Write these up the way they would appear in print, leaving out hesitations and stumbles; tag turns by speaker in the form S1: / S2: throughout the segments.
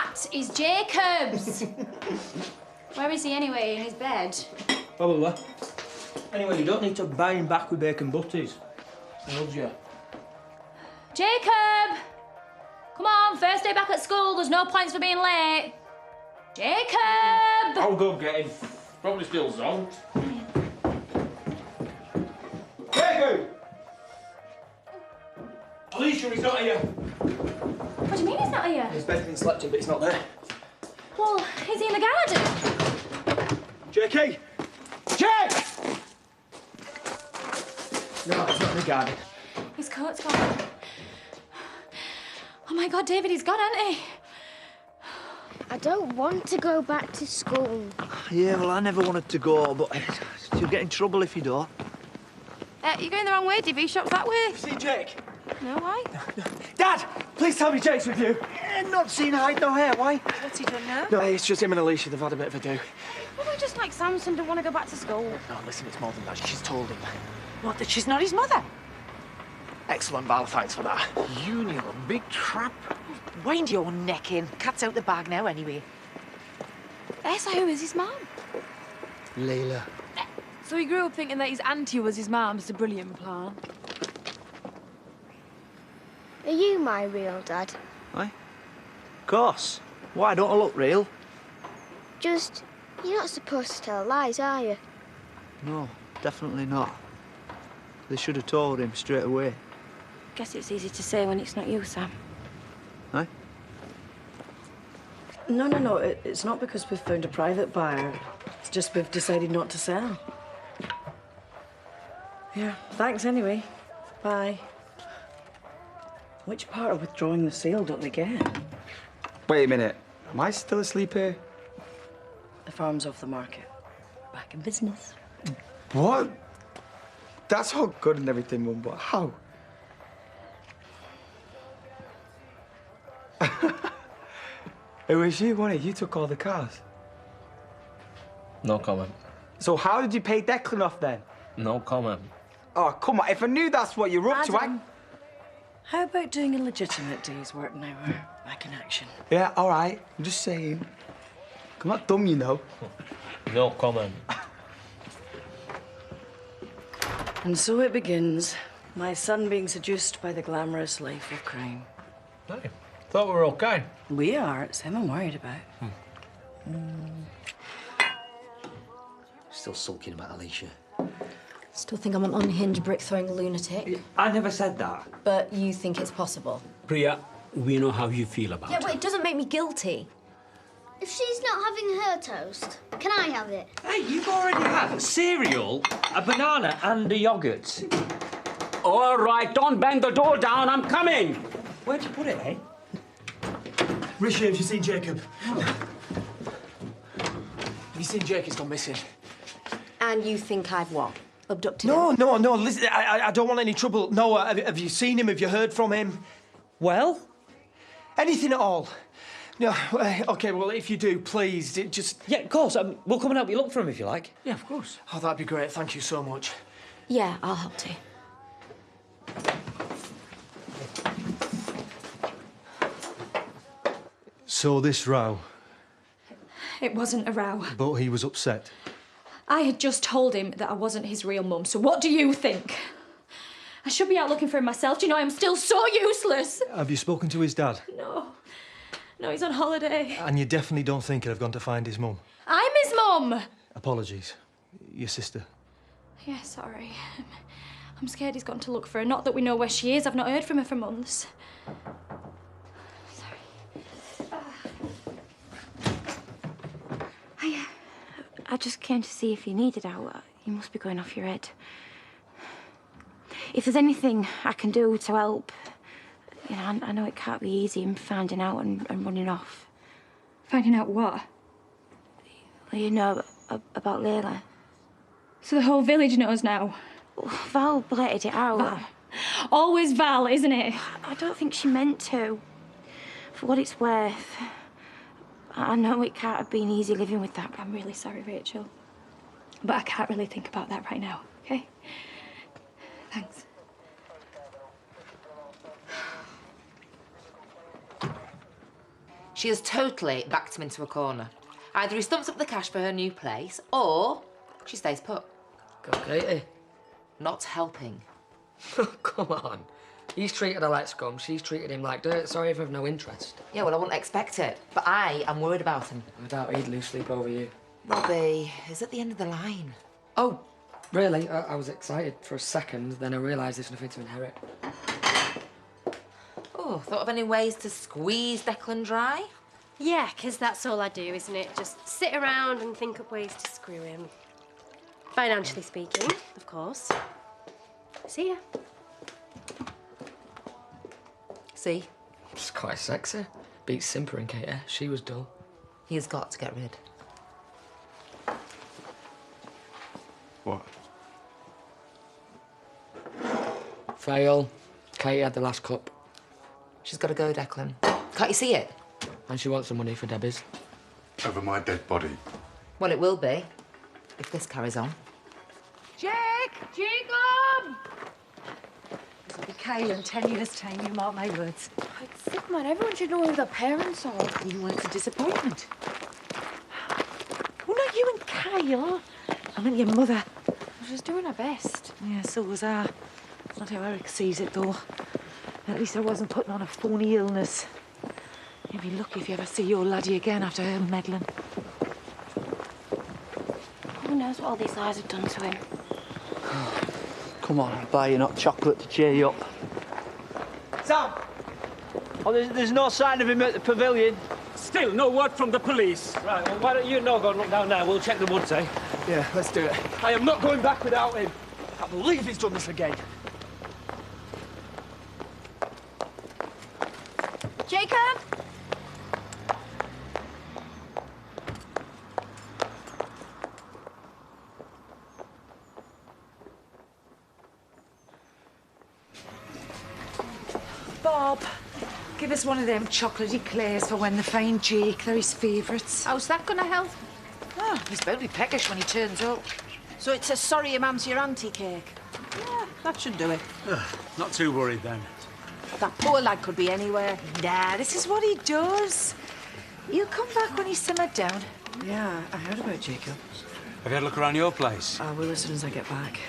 S1: That is Jacob's. Where is he anyway? In his bed?
S2: Probably. Anyway, you don't need to buy him back with bacon butties. He loves you.
S1: Jacob! Come on, first day back at school. There's no points for being late. Jacob!
S2: I'll go get him. Probably still zonked. Jacob! Alicia, he's not here.
S1: What do you mean he's not here?
S2: His bed's been slept in, but he's not there.
S1: Well, is he in the garden?
S2: JK! Jake! No, he's not in the garden.
S1: His coat's gone. Oh my God, David, he's gone, hasn't he?
S3: I don't want to go back to school.
S4: Yeah, well, I never wanted to go, but you'll get in trouble if you don't.
S3: You're going the wrong way, Divvy. Shop's that way.
S2: See Jake?
S3: No, why?
S2: Dad! Please tell me Jake's with you.
S4: Not seen hide no hair, why?
S3: What's he done now?
S2: No, it's just him and Alicia. They've had a bit of a do.
S3: Well, we're just like Samson, don't want to go back to school.
S2: No, listen, it's more than that. She's told him.
S3: What, that she's not his mother?
S2: Excellent, Val. Thanks for that.
S4: You knew a big trap.
S3: Wind your neck in. Cat's out the bag now, anyway. So who is his mum?
S4: Layla.
S5: So he grew up thinking that his auntie was his mum. It's a brilliant plan.
S3: Are you my real dad?
S4: Aye? Of course. Why don't I look real?
S3: Just, you're not supposed to tell lies, are you?
S4: No, definitely not. They should have told him straight away.
S3: Guess it's easy to say when it's not you, Sam.
S4: Aye?
S6: No. It's not because we've found a private buyer. It's just we've decided not to sell. Yeah, thanks anyway. Bye. Which part of withdrawing the sale don't they get?
S7: Wait a minute. Am I still asleep here?
S6: The farm's off the market. Back in business.
S7: What? That's all good and everything, Mum, but how? It was you, wasn't it? You took all the cars.
S2: No comment.
S7: So how did you pay Declan off then?
S2: No comment.
S7: Oh, come on. If I knew that's what you're up to,
S6: Adam, how about doing a legitimate day's work now? We're back in action.
S7: Yeah, all right. I'm just saying. I'm not dumb, you know.
S2: No comment.
S6: And so it begins. My son being seduced by the glamorous life of crime.
S2: Hey, thought we were okay.
S6: We are. It's him I'm worried about.
S4: Still sulking about Alicia.
S8: Still think I'm an unhinged brick-throwing lunatic,
S9: I never said that.
S8: but you think it's possible.
S9: Priya, we know how you feel about
S8: Yeah,
S9: it.
S8: but it doesn't make me guilty.
S3: If she's not having her toast, can I have it?
S9: Hey, you've already had cereal, a banana and a yoghurt. All right, don't bang the door down, I'm coming. Where'd you put it, eh?
S2: Richard, have you seen Jacob? Have you seen Jake? He's gone missing.
S8: And you think I've what? Abducted
S2: No,
S8: him?
S2: no. Listen, I don't want any trouble. Noah, have you seen him? Have you heard from him?
S9: Well?
S2: Anything at all? No. OK, well, if you do, please, just...
S9: Yeah, of course. We'll come and help you look for him if you like.
S2: Yeah, of course. Oh, that'd be great. Thank you so much.
S8: Yeah, I'll help too.
S10: So this row,
S1: It wasn't a row.
S10: but he was upset.
S1: I had just told him that I wasn't his real mum, so what do you think? I should be out looking for him myself. Do you know I'm still so useless?
S10: Have you spoken to his dad?
S1: No, he's on holiday.
S10: And you definitely don't think he'd have gone to find his mum?
S1: I'm his mum!
S10: Apologies. Your sister.
S1: Yeah, sorry. I'm scared he's gone to look for her. Not that we know where she is. I've not heard from her for months.
S3: I just came to see if you needed out. You must be going off your head. If there's anything I can do to help, you know, I know it can't be easy in finding out and running off.
S1: Finding out what?
S3: Well, you know about Layla.
S1: So the whole village knows now?
S3: Val blurted it out.
S1: Val. Always Val, isn't it?
S3: I don't think she meant to. For what it's worth, I know it can't have been easy living with that.
S1: I'm really sorry, Rachel. But I can't really think about that right now, OK? Thanks.
S11: She has totally backed him into a corner. Either he stumps up the cash for her new place, or she stays put.
S6: Go, Katie.
S11: Not helping.
S6: Come on. He's treated her like scum, she's treated him like dirt. Sorry if I've no interest.
S11: Yeah, well, I wouldn't expect it, but I am worried about him.
S6: I doubt he'd lose sleep over you.
S11: Robbie is at the end of the line.
S6: Oh, really? I was excited for a second, then I realised there's nothing to inherit.
S11: Oh, thought of any ways to squeeze Declan dry?
S12: Yeah, 'cause that's all I do, isn't it? Just sit around and think up ways to screw him. Financially speaking, of course. See ya.
S11: See?
S6: It's quite sexy. Beats simpering, Katie. She was dull.
S11: He has got to get rid.
S7: What?
S6: Fail. Katie had the last cup.
S11: She's got to go, Declan. Can't you see it?
S6: And she wants some money for Debbie's.
S13: Over my dead body.
S11: Well, it will be, if this carries on.
S5: Jake! Jacob! It'll be Kyle in 10 years' time, you mark my words.
S3: It's sick, man. Everyone should know who their parents are.
S11: Even when it's a disappointment.
S14: Well, not you and Kyle. I meant your mother.
S3: She's doing her best.
S14: Yeah, so was I. That's not how Eric sees it, though. At least I wasn't putting on a phony illness. You'll be lucky if you ever see your laddie again after her meddling.
S3: Who knows what all these lies have done to him?
S4: Come on, I'll buy you not chocolate to cheer you up.
S2: Sam! Oh, there's no sign of him at the pavilion.
S9: Still no word from the police.
S2: Right, well, why don't you go and look down there? We'll check the woods, eh?
S7: Yeah, let's do it.
S2: I am not going back without him. I can't believe he's done this again.
S3: Jacob!
S14: Bob, give us one of them chocolatey eclairs for when they find Jake. They're his favourites.
S5: How's that gonna help?
S14: Oh, he's bound to be peckish when he turns up.
S15: So it's a sorry your mum's your auntie cake?
S14: Yeah, that should do it.
S9: Not too worried then.
S15: That poor lad could be anywhere.
S14: Nah, this is what he does. He'll come back when he's simmered down.
S6: Yeah, I heard about Jacob.
S9: Have you had a look around your place?
S6: I will as soon as I get back.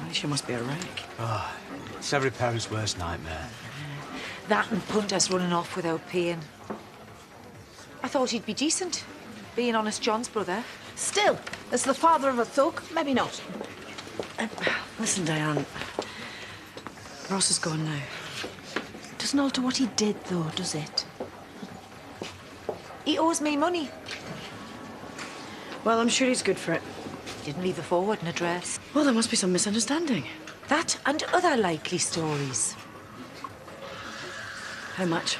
S6: Alicia must be a wreck.
S9: Oh, it's every parent's worst nightmare.
S14: That and Punter's running off without paying. I thought he'd be decent, being Honest John's brother.
S15: Still, as the father of a thug, maybe not.
S6: Listen, Diane. Ross is gone now. Doesn't alter what he did, though, does it?
S14: He owes me money.
S6: Well, I'm sure he's good for it.
S14: Didn't leave the forwarding address.
S6: Well, there must be some misunderstanding.
S14: That and other likely stories.
S6: How much?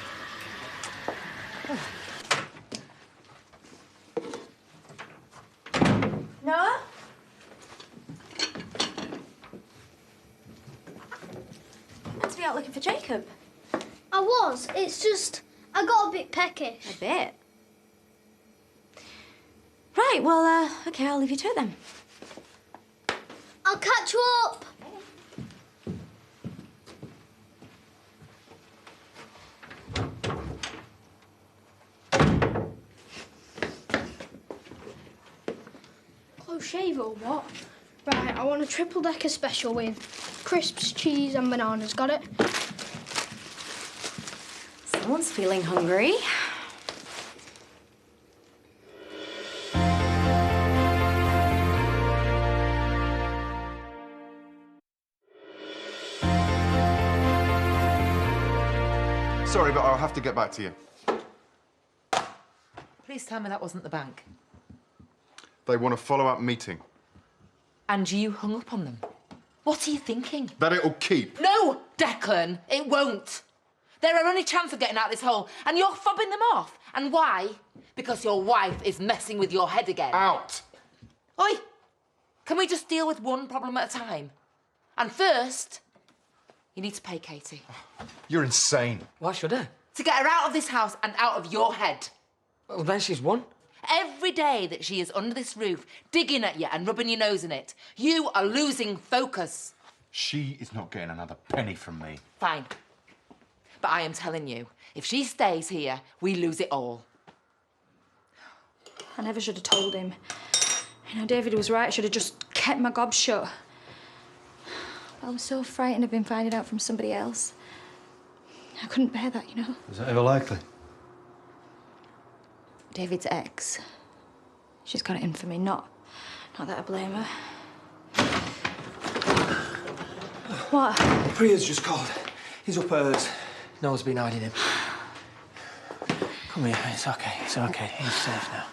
S3: Noah? Meant to be out looking for Jacob.
S16: I was. It's just I got a bit peckish.
S3: A bit. Right, well, okay, I'll leave you to it then.
S16: I'll catch you up. Close shave or what? Right, I want a triple decker special with crisps, cheese and bananas. Got it?
S3: Someone's feeling hungry.
S13: Sorry, but I'll have to get back to you.
S11: Please tell me that wasn't the bank.
S13: They want a follow-up meeting.
S11: And you hung up on them. What are you thinking?
S13: That it'll keep.
S11: No, Declan, it won't. They're our only chance of getting out of this hole, and you're fobbing them off. And why? Because your wife is messing with your head again.
S13: Out!
S11: Oi! Can we just deal with one problem at a time? And first, you need to pay Katie.
S13: You're insane.
S6: Why should I?
S11: To get her out of this house and out of your head.
S6: Well, then she's won.
S11: Every day that she is under this roof, digging at you and rubbing your nose in it, you are losing focus.
S13: She is not getting another penny from me.
S11: Fine. But I am telling you, if she stays here, we lose it all.
S1: I never should have told him. You know, David was right. I should have just kept my gob shut. But I was so frightened of him finding out from somebody else. I couldn't bear that, you know.
S10: Is that ever likely?
S1: David's ex. She's got it in for me, not that I blame her. What?
S2: Priya's just called. He's up hers. No one's been hiding him. Come here, it's okay, it's okay. He's safe now.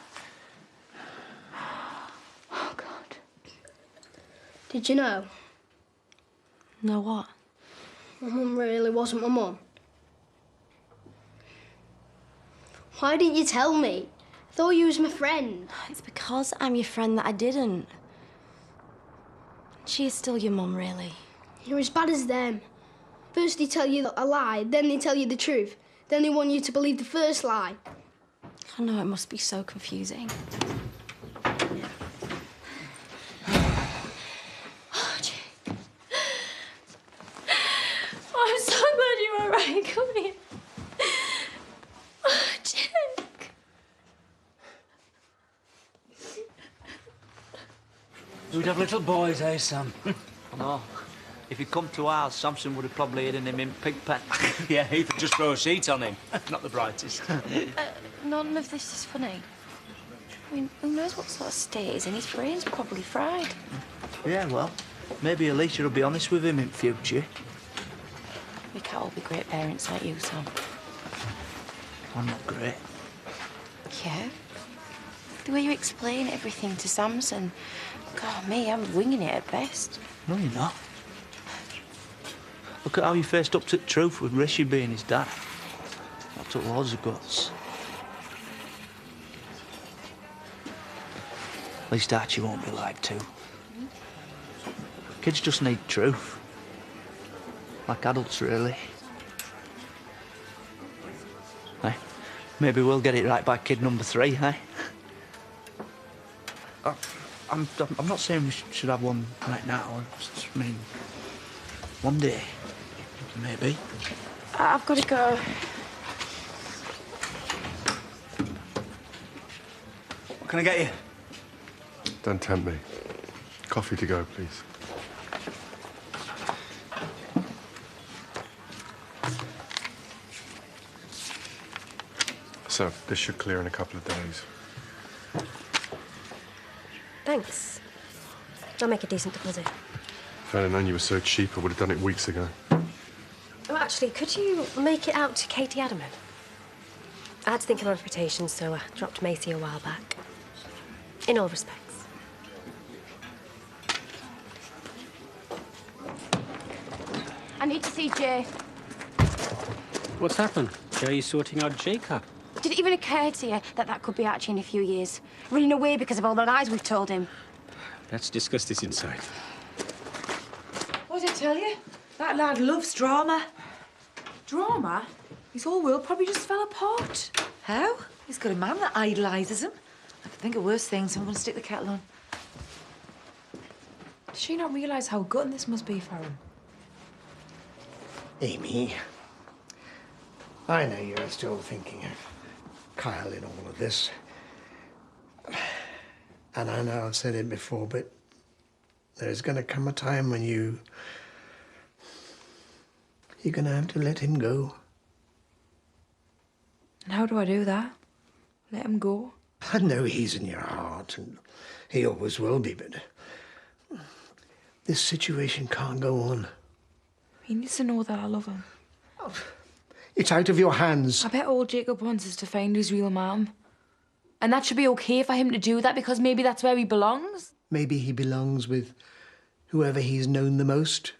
S16: Oh, God. Did you know?
S8: Know what?
S16: My mum really wasn't my mum. Why didn't you tell me? I thought you was my friend.
S8: It's because I'm your friend that I didn't. She is still your mum, really.
S16: You're as bad as them. First they tell you a lie, then they tell you the truth. Then they want you to believe the first lie.
S8: I know it must be so confusing.
S1: Oh, Jake. Oh, I'm so glad you're all right. Come here. Oh, Jake.
S9: We'd have little boys, eh, Sam?
S4: No. If he'd come to ours, Samson would have probably hidden him in Pigpen.
S9: Yeah, he'd just throw a sheet on him. Not the brightest.
S3: None of this is funny. I mean, who knows what sort of state he's in? His brain's probably fried.
S4: Yeah, well, maybe Alicia will be honest with him in future.
S3: We can't all be great parents like you, Sam.
S4: I'm not great.
S3: Yeah? The way you explain everything to Samson. God, me, I'm winging it at best.
S4: No, you're not. Look at how you faced up to the truth with Rishi being his dad. That took loads of guts. At least Archie won't be lied to. Kids just need truth. Like adults, really. Hey, maybe we'll get it right by kid number 3, eh? I'm not saying we should have one right now. I mean, one day, maybe.
S3: I've got to go.
S2: What can I get you?
S13: Don't tempt me. Coffee to go, please. So, this should clear in a couple of days.
S12: Thanks. I'll make a decent deposit.
S13: If I'd known you were so cheap, I would have done it weeks ago.
S12: Oh, actually, could you make it out to Katie Adaman? I had to think of my reputation, so I dropped Macy a while back. In all respects.
S3: I need to see Jay.
S9: What's happened? Are you sorting out Jacob?
S3: Did it even occur to you that that could be Archie in a few years? Running away because of all the lies we've told him.
S9: Let's discuss this inside.
S14: What did I tell you? That lad loves drama. Drama? His whole world probably just fell apart. How? He's got a man that idolises him. I can think of worse things. I'm going to stick the kettle on. Does she not realise how gutting this must be for him?
S17: Amy, I know you're still thinking of Kyle in all of this. And I know I've said it before, but there's going to come a time when you're going to have to let him go.
S14: And how do I do that? Let him go?
S17: I know he's in your heart, and he always will be, but this situation can't go on.
S14: He needs to know that I love him.
S17: It's out of your hands.
S14: I bet all Jacob wants is to find his real mum. And that should be okay for him to do that because maybe that's where he belongs.
S17: Maybe he belongs with whoever he's known the most,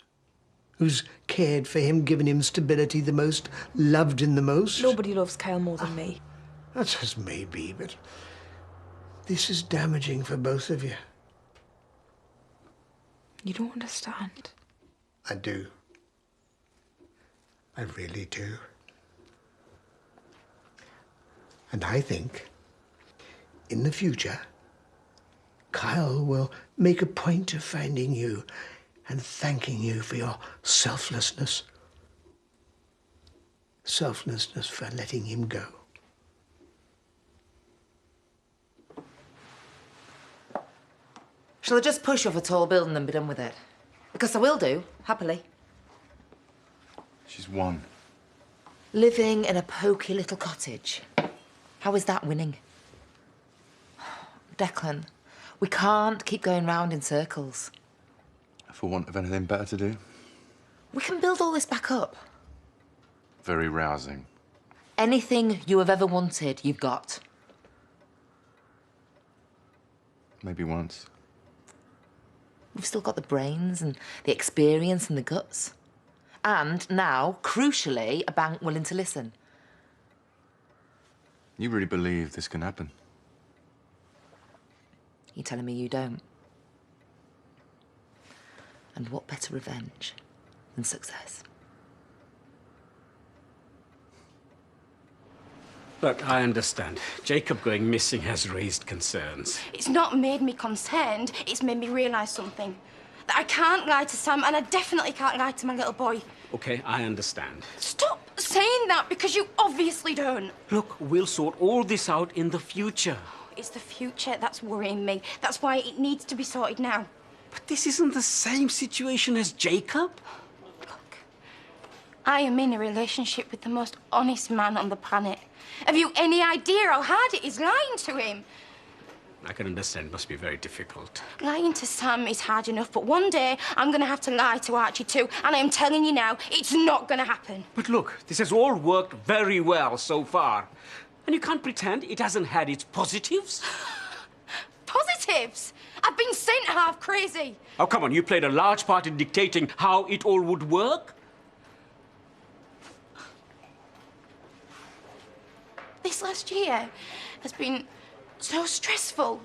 S17: who's cared for him, given him stability the most, loved him the most.
S14: Nobody loves Kyle more than me.
S17: That's as may be, but this is damaging for both of you.
S14: You don't understand.
S17: I do. I really do. And I think, in the future, Kyle will make a point of finding you and thanking you for your selflessness. selflessness for letting him go.
S11: Shall I just push off a tall building and be done with it? Because I will do, happily.
S13: She's won.
S11: Living in a poky little cottage. How is that winning? Declan, we can't keep going round in circles.
S13: For want of anything better to do.
S11: We can build all this back up.
S13: Very rousing.
S11: Anything you have ever wanted, you've got.
S13: Maybe once.
S11: We've still got the brains and the experience and the guts. And now, crucially, a bank willing to listen.
S13: You really believe this can happen?
S11: You're telling me you don't? And what better revenge than success?
S9: Look, I understand. Jacob going missing has raised concerns.
S1: It's not made me concerned, it's made me realise something. That I can't lie to Sam, and I definitely can't lie to my little boy.
S9: Okay, I understand.
S1: Stop saying that, because you obviously don't.
S9: Look, we'll sort all this out in the future.
S1: It's the future that's worrying me. That's why it needs to be sorted now.
S9: But this isn't the same situation as Jacob.
S1: Look, I am in a relationship with the most honest man on the planet. Have you any idea how hard it is lying to him?
S9: I can understand. It must be very difficult.
S1: Lying to Sam is hard enough, but one day I'm going to have to lie to Archie too, and I am telling you now, it's not going to happen.
S9: But look, this has all worked very well so far. And you can't pretend it hasn't had its positives.
S1: Positives? I've been sent half crazy.
S9: Oh, come on, you played a large part in dictating how it all would work.
S1: This last year has been so stressful.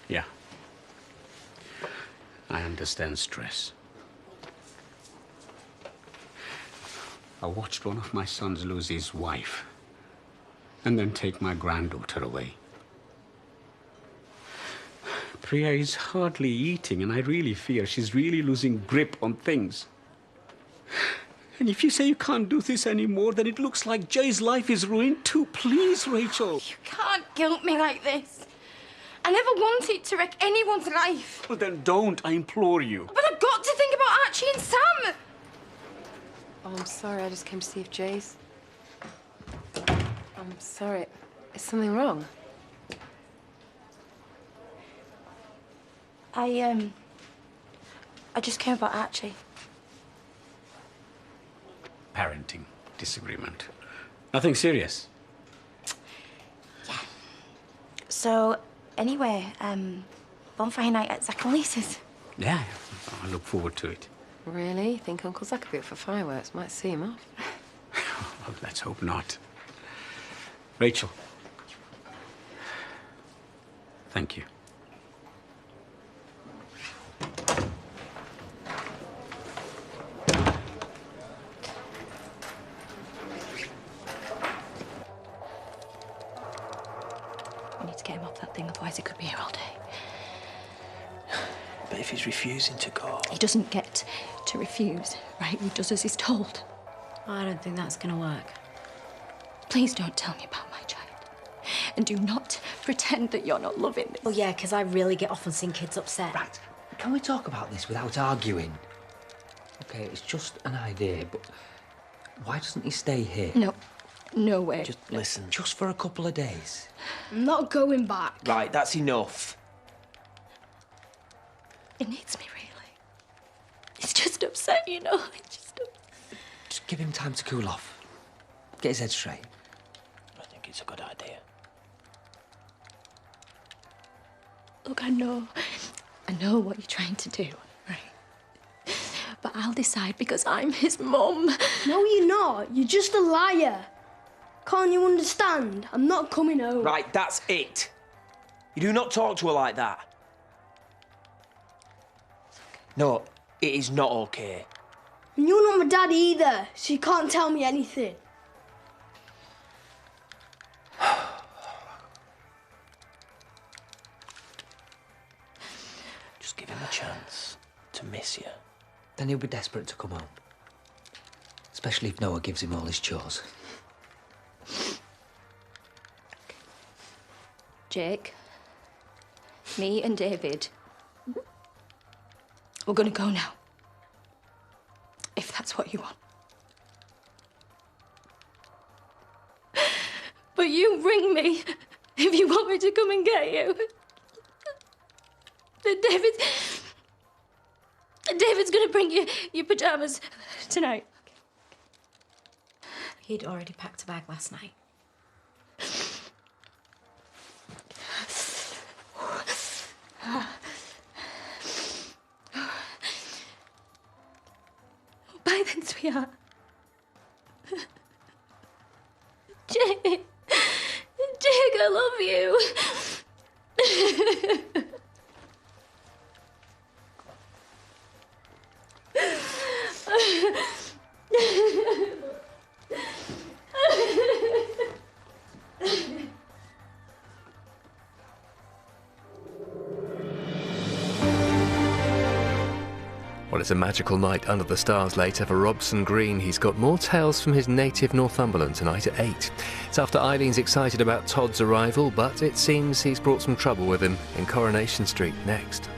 S9: Yeah. I understand stress. I watched one of my sons lose his wife and then take my granddaughter away. Priya is hardly eating, and I really fear she's really losing grip on things. And if you say you can't do this anymore, then it looks like Jay's life is ruined too. Please, Rachel.
S1: You can't guilt me like this. I never wanted to wreck anyone's life.
S9: Well, then don't, I implore you.
S1: But I've got to think about Archie and Sam.
S3: Oh, I'm sorry. I just came to see if Jay's... I'm sorry. Is something wrong?
S1: I just came about Archie.
S9: Parenting disagreement. Nothing serious.
S1: So, anyway, bonfire night at Zach and Lisa's.
S9: Yeah, I look forward to it.
S3: Really? Think Uncle Zach will be up for fireworks? Might see him off.
S9: Well, let's hope not. Rachel. Thank you.
S1: We need to get him off that thing, otherwise he could be here all day.
S2: But if he's refusing to go...
S1: He doesn't get to refuse, right? He does as he's told.
S8: I don't think that's going to work.
S1: Please don't tell me about my child. And do not pretend that you're not loving this.
S8: Well, yeah, because I really get off on seeing kids upset.
S2: Right. Can we talk about this without arguing? Okay, it's just an idea, but why doesn't he stay here?
S1: No. No way.
S2: Just listen, just for a couple of days.
S16: I'm not going back.
S2: Right, that's enough.
S1: It needs me, really. He's just upset, you know.
S2: Just give him time to cool off. Get his head straight. I think it's a good idea.
S1: Look, I know what you're trying to do, right? But I'll decide because I'm his mum.
S16: No, you're not. You're just a liar. Can't you understand? I'm not coming home.
S2: Right, that's it. You do not talk to her like that. No, it is not okay.
S16: And you're not my dad either, so you can't tell me anything.
S2: Just give him a chance to miss you. then he'll be desperate to come home. Especially if Noah gives him all his chores.
S1: Jake, me and David, we're gonna go now. If that's what you want. But you ring me if you want me to come and get you. David's gonna bring you your pajamas tonight.
S6: He'd already packed a bag last night.
S1: Bye then, sweetheart. Jake, I love you.
S18: Well, it's a magical night under the stars later for Robson Green. He's got more tales from his native Northumberland tonight at 8. It's after Eileen's excited about Todd's arrival, but it seems he's brought some trouble with him in Coronation Street next.